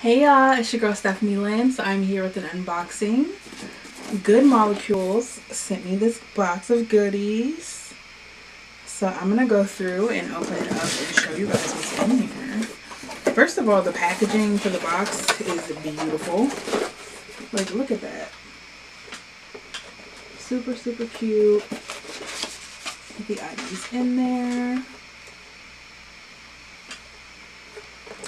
Hey y'all, it's your girl Stephanie Lynn. So I'm here with an unboxing. Good Molecules sent me this box of goodies. So I'm gonna go through and open it up and show you guys what's in here. First of all, the packaging for the box is beautiful. Like, look at that. Super, super cute. Put the items in there.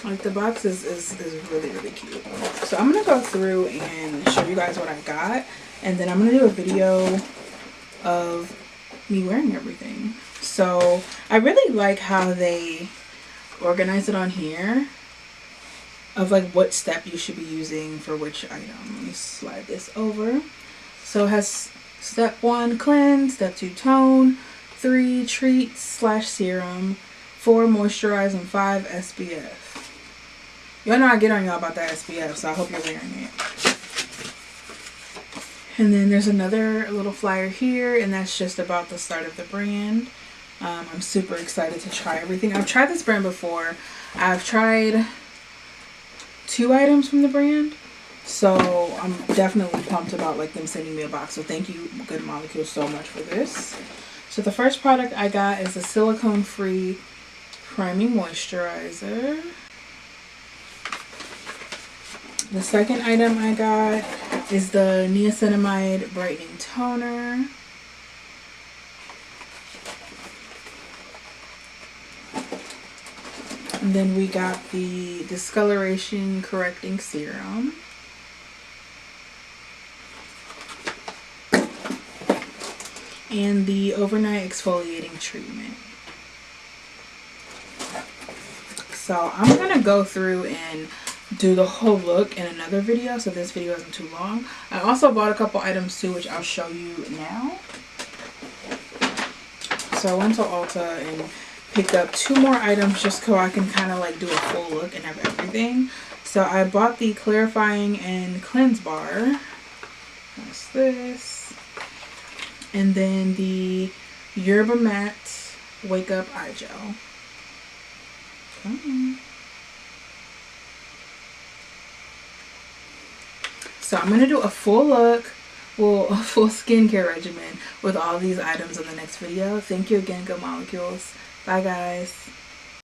Like, the box is really, really cute. So I'm going to go through and show you guys what I got. And then I'm going to do a video of me wearing everything. So I really like how they organize it on here. Of like what step you should be using for which item. Let me slide this over. So it has step 1, cleanse. Step 2, tone. 3, treat/serum. 4, moisturize. And 5, SPF. Y'all know I get on y'all about that SPF, so I hope you're wearing it. And then there's another little flyer here, and that's just about the start of the brand. I'm super excited to try everything. I've tried this brand before. I've tried 2 items from the brand, so I'm definitely pumped about like them sending me a box. So thank you, Good Molecules, so much for this. So the first product I got is a silicone-free priming moisturizer. The second item I got is the niacinamide brightening toner. And then we got the discoloration correcting serum. And the overnight exfoliating treatment. So I'm gonna go through and do the whole look in another video, so this video isn't too long. I also bought a couple items too, which I'll show you now. So I went to Ulta and picked up 2 more items just so I can kind of like do a full look and have everything. So I bought the clarifying and cleanse bar. That's this. And then the Yerba Matte Wake Up Eye Gel. So I'm going to do a full look, well, a full skincare regimen with all these items in the next video. Thank you again, Good Molecules. Bye, guys.